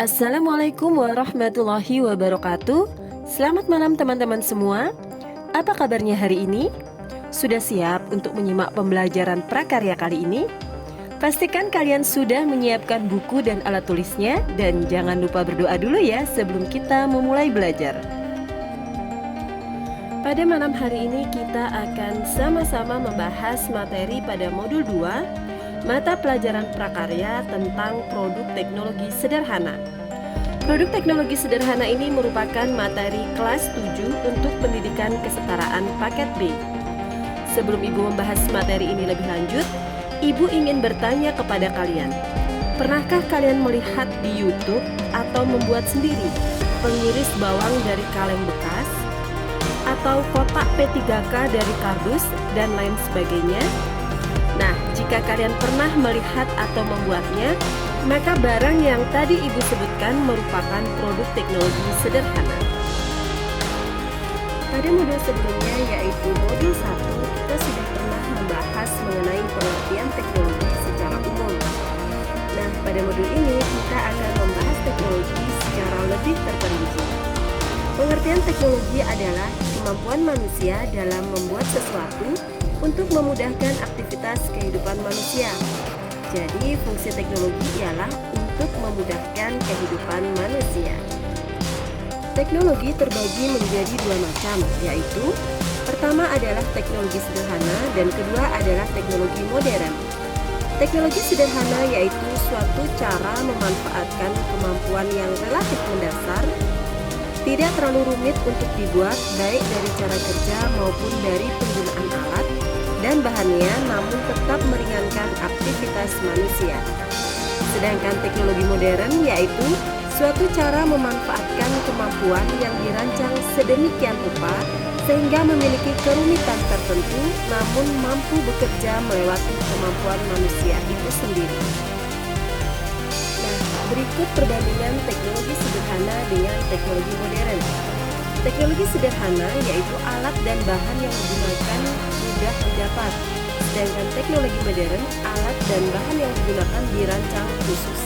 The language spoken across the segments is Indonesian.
Assalamualaikum warahmatullahi wabarakatuh. Selamat malam teman-teman semua. Apa kabarnya hari ini? Sudah siap untuk menyimak pembelajaran prakarya kali ini? Pastikan kalian sudah menyiapkan buku dan alat tulisnya, dan jangan lupa berdoa dulu ya sebelum kita memulai belajar. Pada malam hari ini kita akan sama-sama membahas materi pada modul 2, mata pelajaran prakarya tentang produk teknologi sederhana. Produk teknologi sederhana ini merupakan materi kelas 7 untuk pendidikan kesetaraan paket B. Sebelum Ibu membahas materi ini lebih lanjut, Ibu ingin bertanya kepada kalian, pernahkah kalian melihat di YouTube atau membuat sendiri pengiris bawang dari kaleng bekas, atau kotak P3K dari kardus, dan lain sebagainya? Nah, jika kalian pernah melihat atau membuatnya, maka barang yang tadi Ibu sebutkan merupakan produk teknologi sederhana. Pada modul sebelumnya, yaitu modul 1, kita sudah pernah membahas mengenai pengertian teknologi secara umum. Nah, pada modul ini kita akan membahas teknologi secara lebih terperinci. Pengertian teknologi adalah kemampuan manusia dalam membuat sesuatu untuk memudahkan aktivitas kehidupan manusia. Jadi, fungsi teknologi ialah untuk memudahkan kehidupan manusia. Teknologi terbagi menjadi dua macam, yaitu pertama adalah teknologi sederhana dan kedua adalah teknologi modern. Teknologi sederhana yaitu suatu cara memanfaatkan kemampuan yang relatif mendasar, tidak terlalu rumit untuk dibuat baik dari cara kerja maupun dari penggunaan alat dan bahannya, namun tetap meringankan aktivitas manusia. Sedangkan teknologi modern yaitu suatu cara memanfaatkan kemampuan yang dirancang sedemikian rupa sehingga memiliki kerumitan tertentu namun mampu bekerja melewati kemampuan manusia itu sendiri. Nah, berikut perbandingan teknologi sederhana dengan teknologi modern. Teknologi sederhana yaitu alat dan bahan yang digunakan mudah didapat, sedangkan teknologi modern alat dan bahan yang digunakan dirancang khusus.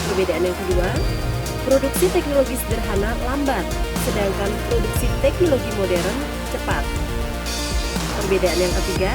Perbedaan yang kedua, produksi teknologi sederhana lambat, sedangkan produksi teknologi modern cepat. Perbedaan yang ketiga,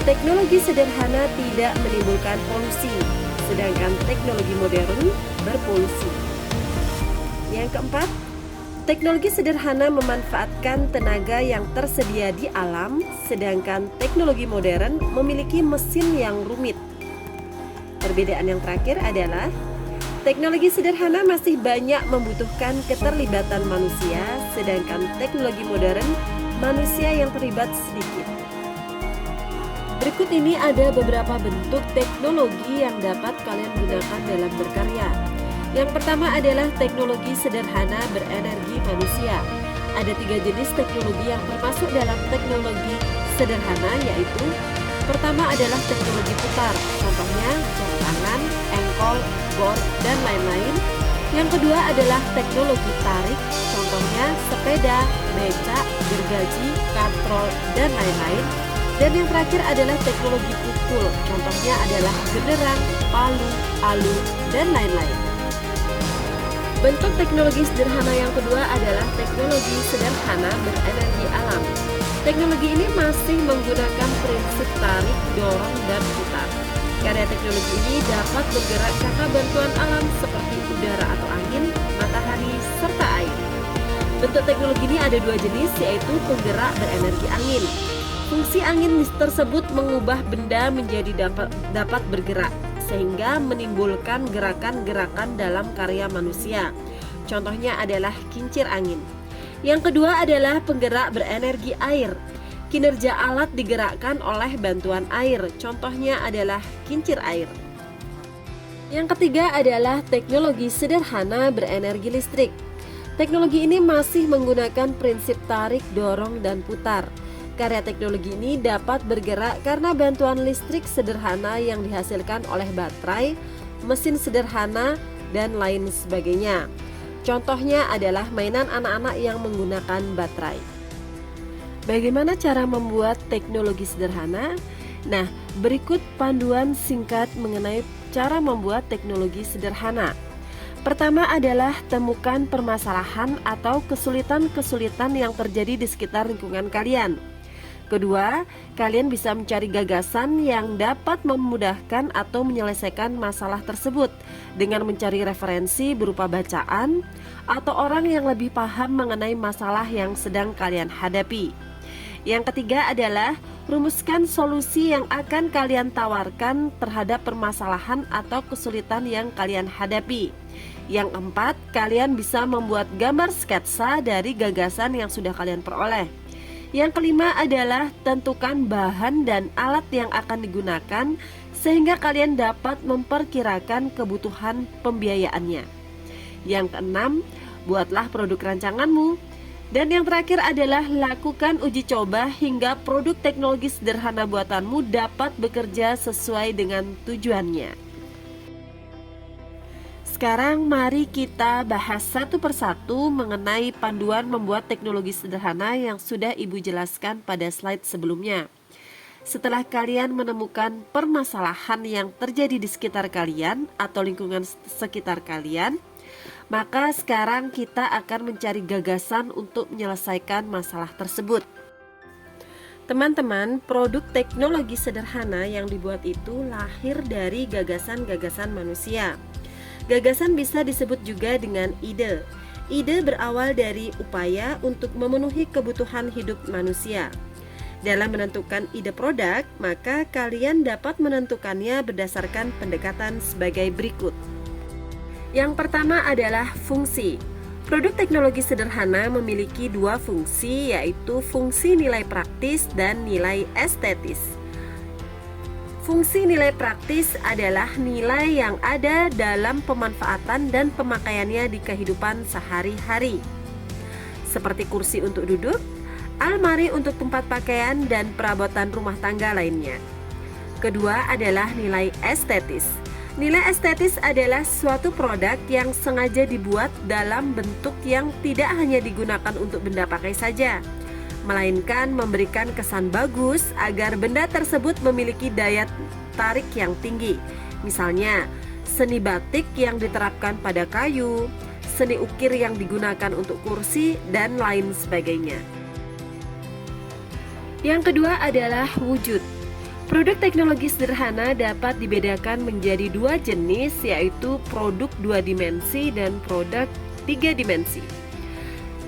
teknologi sederhana tidak menimbulkan polusi, sedangkan teknologi modern berpolusi. Yang keempat, teknologi sederhana memanfaatkan tenaga yang tersedia di alam, sedangkan teknologi modern memiliki mesin yang rumit. Perbedaan yang terakhir adalah teknologi sederhana masih banyak membutuhkan keterlibatan manusia, sedangkan teknologi modern manusia yang terlibat sedikit. Berikut ini ada beberapa bentuk teknologi yang dapat kalian gunakan dalam berkarya. Yang pertama adalah teknologi sederhana berenergi manusia. Ada 3 jenis teknologi yang termasuk dalam teknologi sederhana, yaitu pertama adalah teknologi putar, contohnya jam tangan, engkol, bor, dan lain-lain. Yang kedua adalah teknologi tarik, contohnya sepeda, becak, gergaji, katrol, dan lain-lain. Dan yang terakhir adalah teknologi pukul, contohnya adalah genderang, palu, alu, dan lain-lain. Bentuk teknologi sederhana yang kedua adalah teknologi sederhana berenergi alam. Teknologi ini masih menggunakan prinsip tarik, dorong, dan putar. Karya teknologi ini dapat bergerak karena bantuan alam seperti udara atau angin, matahari, serta air. Bentuk teknologi ini ada 2 jenis, yaitu penggerak berenergi angin. Fungsi angin tersebut mengubah benda menjadi dapat bergerak, sehingga menimbulkan gerakan-gerakan dalam karya manusia. Contohnya adalah kincir angin. Yang kedua adalah penggerak berenergi air. Kinerja alat digerakkan oleh bantuan air, contohnya adalah kincir air. Yang ketiga adalah teknologi sederhana berenergi listrik. Teknologi ini masih menggunakan prinsip tarik, dorong, dan putar. Karya teknologi ini dapat bergerak karena bantuan listrik sederhana yang dihasilkan oleh baterai, mesin sederhana, dan lain sebagainya. Contohnya adalah mainan anak-anak yang menggunakan baterai. Bagaimana cara membuat teknologi sederhana? Nah, berikut panduan singkat mengenai cara membuat teknologi sederhana. Pertama adalah temukan permasalahan atau kesulitan-kesulitan yang terjadi di sekitar lingkungan kalian. Kedua, kalian bisa mencari gagasan yang dapat memudahkan atau menyelesaikan masalah tersebut dengan mencari referensi berupa bacaan atau orang yang lebih paham mengenai masalah yang sedang kalian hadapi. Yang ketiga adalah rumuskan solusi yang akan kalian tawarkan terhadap permasalahan atau kesulitan yang kalian hadapi. Yang keempat, kalian bisa membuat gambar sketsa dari gagasan yang sudah kalian peroleh. Yang kelima adalah tentukan bahan dan alat yang akan digunakan sehingga kalian dapat memperkirakan kebutuhan pembiayaannya. Yang keenam, buatlah produk rancanganmu. Dan yang terakhir adalah lakukan uji coba hingga produk teknologi sederhana buatanmu dapat bekerja sesuai dengan tujuannya. Sekarang mari kita bahas satu persatu mengenai panduan membuat teknologi sederhana yang sudah Ibu jelaskan pada slide sebelumnya. Setelah kalian menemukan permasalahan yang terjadi di sekitar kalian atau lingkungan sekitar kalian, maka sekarang kita akan mencari gagasan untuk menyelesaikan masalah tersebut. Teman-teman, produk teknologi sederhana yang dibuat itu lahir dari gagasan-gagasan manusia. Gagasan bisa disebut juga dengan ide. Ide berawal dari upaya untuk memenuhi kebutuhan hidup manusia. Dalam menentukan ide produk, maka kalian dapat menentukannya berdasarkan pendekatan sebagai berikut. Yang pertama adalah fungsi. Produk teknologi sederhana memiliki dua fungsi, yaitu fungsi nilai praktis dan nilai estetis. Fungsi nilai praktis adalah nilai yang ada dalam pemanfaatan dan pemakaiannya di kehidupan sehari-hari, seperti kursi untuk duduk, almari untuk tempat pakaian, dan perabotan rumah tangga lainnya. Kedua adalah nilai estetis. Nilai estetis adalah suatu produk yang sengaja dibuat dalam bentuk yang tidak hanya digunakan untuk benda pakai saja, melainkan memberikan kesan bagus agar benda tersebut memiliki daya tarik yang tinggi. Misalnya, seni batik yang diterapkan pada kayu, seni ukir yang digunakan untuk kursi, dan lain sebagainya. Yang kedua adalah wujud. Produk teknologi sederhana dapat dibedakan menjadi dua jenis, yaitu produk 2 dimensi dan produk 3 dimensi.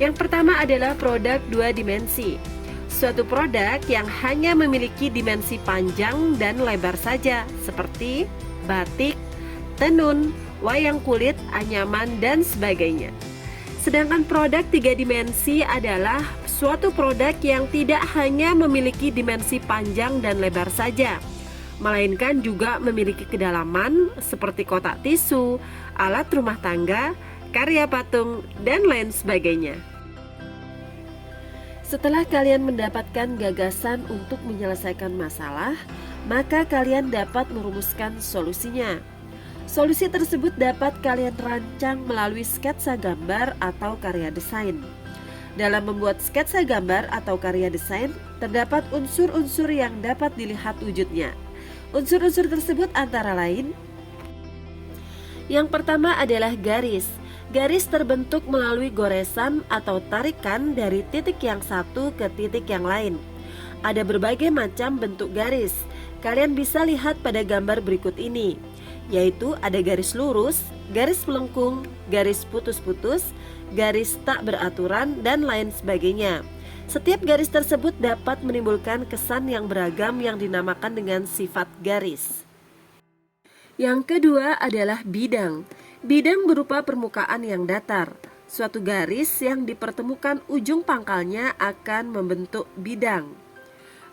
Yang pertama adalah produk 2 dimensi. Suatu produk yang hanya memiliki dimensi panjang dan lebar saja, seperti batik, tenun, wayang kulit, anyaman, dan sebagainya. Sedangkan produk 3 dimensi adalah suatu produk yang tidak hanya memiliki dimensi panjang dan lebar saja, melainkan juga memiliki kedalaman seperti kotak tisu, alat rumah tangga, karya patung, dan lain sebagainya. Setelah kalian mendapatkan gagasan untuk menyelesaikan masalah, maka kalian dapat merumuskan solusinya. Solusi tersebut dapat kalian rancang melalui sketsa gambar atau karya desain. Dalam membuat sketsa gambar atau karya desain, terdapat unsur-unsur yang dapat dilihat wujudnya. Unsur-unsur tersebut antara lain: yang pertama adalah garis. Garis terbentuk melalui goresan atau tarikan dari titik yang satu ke titik yang lain. Ada berbagai macam bentuk garis. Kalian bisa lihat pada gambar berikut ini, yaitu ada garis lurus, garis melengkung, garis putus-putus, garis tak beraturan, dan lain sebagainya. Setiap garis tersebut dapat menimbulkan kesan yang beragam yang dinamakan dengan sifat garis. Yang kedua adalah bidang. Bidang berupa permukaan yang datar. Suatu garis yang dipertemukan ujung pangkalnya akan membentuk bidang.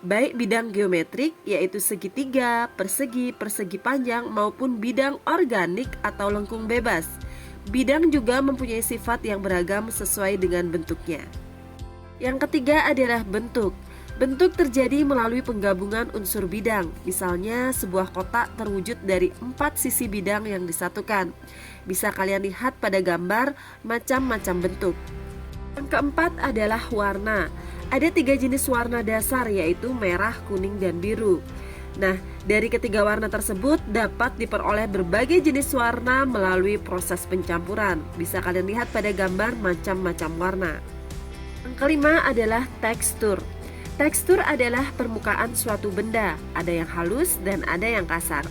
Baik bidang geometrik, yaitu segitiga, persegi, persegi panjang, maupun bidang organik atau lengkung bebas. Bidang juga mempunyai sifat yang beragam sesuai dengan bentuknya. Yang ketiga adalah bentuk. Bentuk terjadi melalui penggabungan unsur bidang. Misalnya sebuah kotak terwujud dari 4 sisi bidang yang disatukan. Bisa kalian lihat pada gambar macam-macam bentuk. Yang keempat adalah warna. Ada 3 jenis warna dasar, yaitu merah, kuning, dan biru. Nah, dari ketiga warna tersebut dapat diperoleh berbagai jenis warna melalui proses pencampuran. Bisa kalian lihat pada gambar macam-macam warna. Yang kelima adalah tekstur. Tekstur adalah permukaan suatu benda, ada yang halus dan ada yang kasar.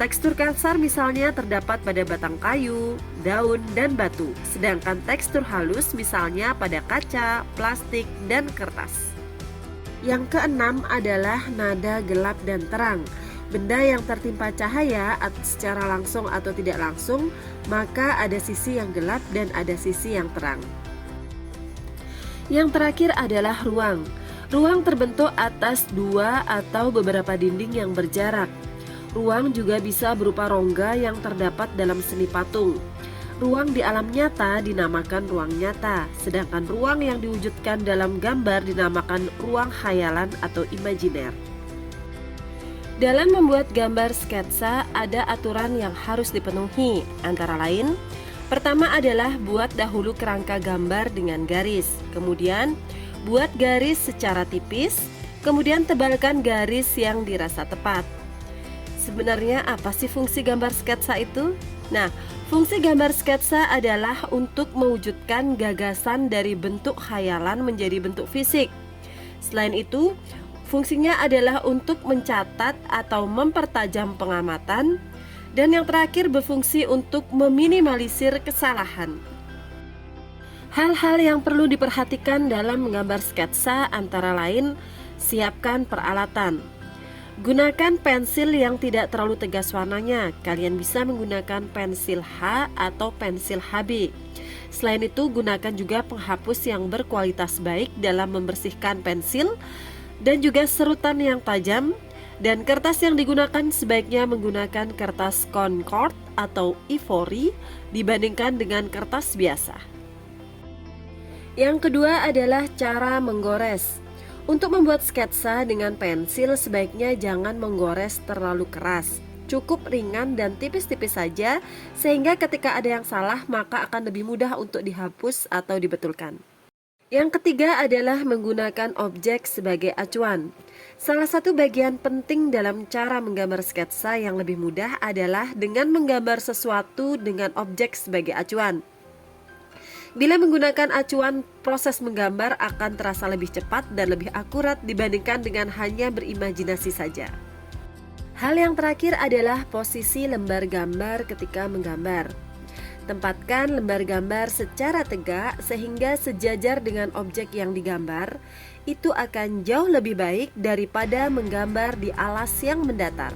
Tekstur kasar misalnya terdapat pada batang kayu, daun, dan batu. Sedangkan tekstur halus misalnya pada kaca, plastik, dan kertas. Yang keenam adalah nada gelap dan terang. Benda yang tertimpa cahaya secara langsung atau tidak langsung, maka ada sisi yang gelap dan ada sisi yang terang. Yang terakhir adalah ruang. Ruang terbentuk atas dua atau beberapa dinding yang berjarak. Ruang juga bisa berupa rongga yang terdapat dalam seni patung. Ruang di alam nyata dinamakan ruang nyata, sedangkan ruang yang diwujudkan dalam gambar dinamakan ruang khayalan atau imajiner. Dalam membuat gambar sketsa ada aturan yang harus dipenuhi, antara lain, pertama adalah buat dahulu kerangka gambar dengan garis, kemudian buat garis secara tipis, kemudian tebalkan garis yang dirasa tepat. Sebenarnya apa sih fungsi gambar sketsa itu? Nah, fungsi gambar sketsa adalah untuk mewujudkan gagasan dari bentuk khayalan menjadi bentuk fisik. Selain itu, fungsinya adalah untuk mencatat atau mempertajam pengamatan, dan yang terakhir berfungsi untuk meminimalisir kesalahan. Hal-hal yang perlu diperhatikan dalam menggambar sketsa antara lain, siapkan peralatan. Gunakan pensil yang tidak terlalu tegas warnanya. Kalian bisa menggunakan pensil H atau pensil HB. Selain itu, gunakan juga penghapus yang berkualitas baik dalam membersihkan pensil dan juga serutan yang tajam. Dan kertas yang digunakan sebaiknya menggunakan kertas Concord atau Ivory dibandingkan dengan kertas biasa. Yang kedua adalah cara menggores. Untuk membuat sketsa dengan pensil sebaiknya jangan menggores terlalu keras. Cukup ringan dan tipis-tipis saja sehingga ketika ada yang salah maka akan lebih mudah untuk dihapus atau dibetulkan. Yang ketiga adalah menggunakan objek sebagai acuan. Salah satu bagian penting dalam cara menggambar sketsa yang lebih mudah adalah dengan menggambar sesuatu dengan objek sebagai acuan. Bila menggunakan acuan, proses menggambar akan terasa lebih cepat dan lebih akurat dibandingkan dengan hanya berimajinasi saja. Hal yang terakhir adalah posisi lembar gambar ketika menggambar. Tempatkan lembar gambar secara tegak sehingga sejajar dengan objek yang digambar. Itu akan jauh lebih baik daripada menggambar di alas yang mendatar.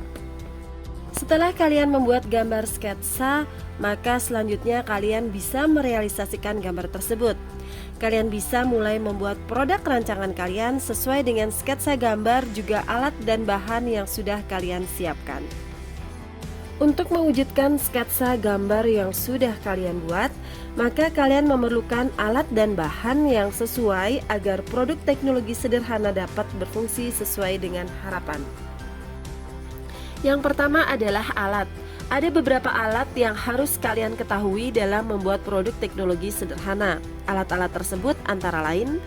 Setelah kalian membuat gambar sketsa, maka selanjutnya kalian bisa merealisasikan gambar tersebut. Kalian bisa mulai membuat produk rancangan kalian sesuai dengan sketsa gambar juga alat dan bahan yang sudah kalian siapkan. Untuk mewujudkan sketsa gambar yang sudah kalian buat, maka kalian memerlukan alat dan bahan yang sesuai agar produk teknologi sederhana dapat berfungsi sesuai dengan harapan. Yang pertama adalah alat. Ada beberapa alat yang harus kalian ketahui dalam membuat produk teknologi sederhana. Alat-alat tersebut antara lain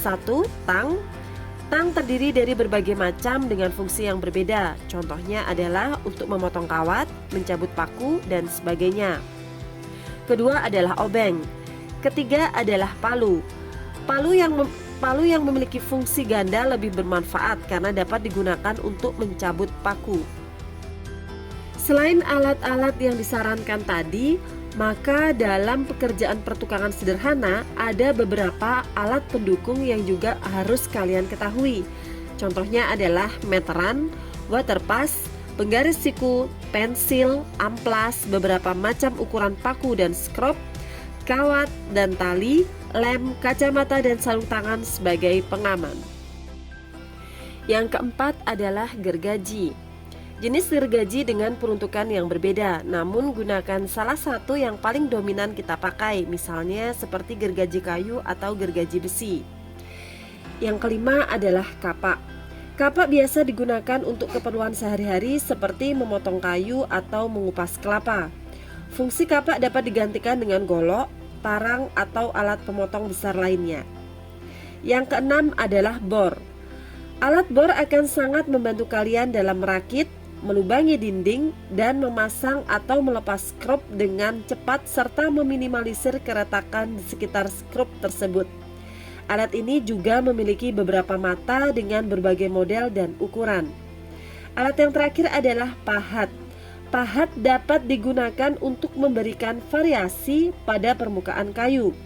1. Tang. Tang terdiri dari berbagai macam dengan fungsi yang berbeda. Contohnya adalah untuk memotong kawat, mencabut paku, dan sebagainya. Kedua adalah obeng. Ketiga adalah palu. Palu yang memiliki fungsi ganda lebih bermanfaat karena dapat digunakan untuk mencabut paku. Selain alat-alat yang disarankan tadi, maka dalam pekerjaan pertukangan sederhana ada beberapa alat pendukung yang juga harus kalian ketahui. Contohnya adalah meteran, waterpass, penggaris siku, pensil, amplas, beberapa macam ukuran paku dan skrup, kawat dan tali, lem, kacamata dan sarung tangan sebagai pengaman. Yang keempat adalah gergaji. Jenis gergaji dengan peruntukan yang berbeda, namun gunakan salah satu yang paling dominan kita pakai, misalnya seperti gergaji kayu atau gergaji besi. Yang kelima adalah kapak. Kapak biasa digunakan untuk keperluan sehari-hari seperti memotong kayu atau mengupas kelapa. Fungsi kapak dapat digantikan dengan golok, parang, atau alat pemotong besar lainnya. Yang keenam adalah bor. Alat bor akan sangat membantu kalian dalam merakit, melubangi dinding, dan memasang atau melepas skrup dengan cepat serta meminimalisir keretakan di sekitar skrup tersebut. Alat ini juga memiliki beberapa mata dengan berbagai model dan ukuran. Alat yang terakhir adalah pahat. Pahat dapat digunakan untuk memberikan variasi pada permukaan kayu,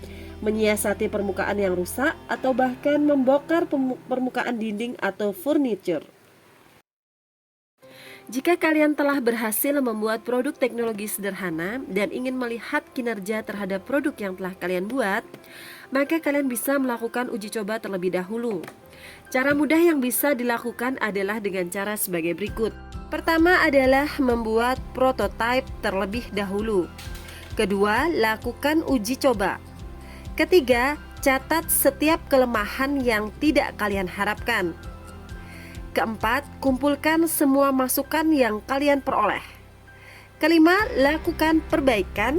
menyiasati permukaan yang rusak, atau bahkan membongkar permukaan dinding atau furniture. Jika kalian telah berhasil membuat produk teknologi sederhana dan ingin melihat kinerja terhadap produk yang telah kalian buat, maka kalian bisa melakukan uji coba terlebih dahulu. Cara mudah yang bisa dilakukan adalah dengan cara sebagai berikut. Pertama adalah membuat prototipe terlebih dahulu. Kedua, lakukan uji coba. Ketiga, catat setiap kelemahan yang tidak kalian harapkan. Keempat, kumpulkan semua masukan yang kalian peroleh. Kelima, lakukan perbaikan.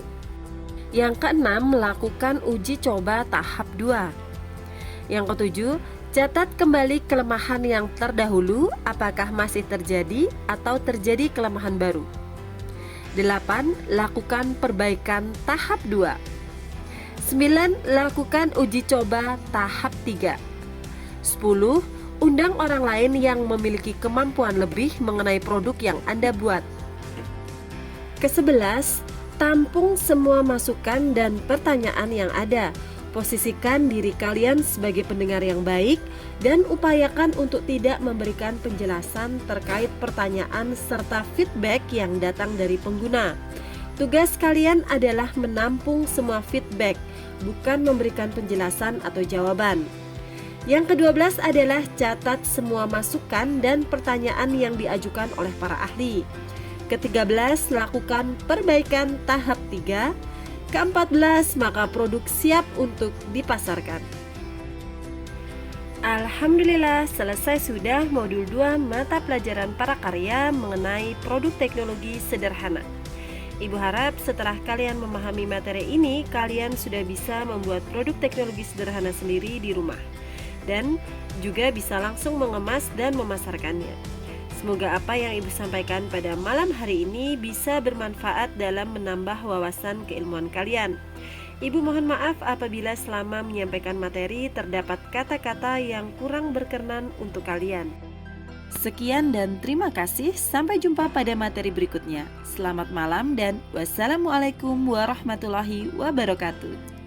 Yang keenam, melakukan uji coba tahap 2. Yang ketujuh, catat kembali kelemahan yang terdahulu apakah masih terjadi atau terjadi kelemahan baru. 8. Lakukan perbaikan tahap 2. 9. Lakukan uji coba tahap 3. 10. Undang orang lain yang memiliki kemampuan lebih mengenai produk yang Anda buat. Ke-11, tampung semua masukan dan pertanyaan yang ada. Posisikan diri kalian sebagai pendengar yang baik dan upayakan untuk tidak memberikan penjelasan terkait pertanyaan serta feedback yang datang dari pengguna. Tugas kalian adalah menampung semua feedback, bukan memberikan penjelasan atau jawaban. Yang ke-12 adalah catat semua masukan dan pertanyaan yang diajukan oleh para ahli. Ke-13, lakukan perbaikan tahap 3. Ke-14, maka produk siap untuk dipasarkan. Alhamdulillah, selesai sudah modul 2 mata pelajaran prakarya mengenai produk teknologi sederhana. Ibu harap setelah kalian memahami materi ini, kalian sudah bisa membuat produk teknologi sederhana sendiri di rumah dan juga bisa langsung mengemas dan memasarkannya. Semoga apa yang Ibu sampaikan pada malam hari ini bisa bermanfaat dalam menambah wawasan keilmuan kalian. Ibu mohon maaf apabila selama menyampaikan materi terdapat kata-kata yang kurang berkenan untuk kalian. Sekian dan terima kasih. Sampai jumpa pada materi berikutnya. Selamat malam dan wassalamualaikum warahmatullahi wabarakatuh.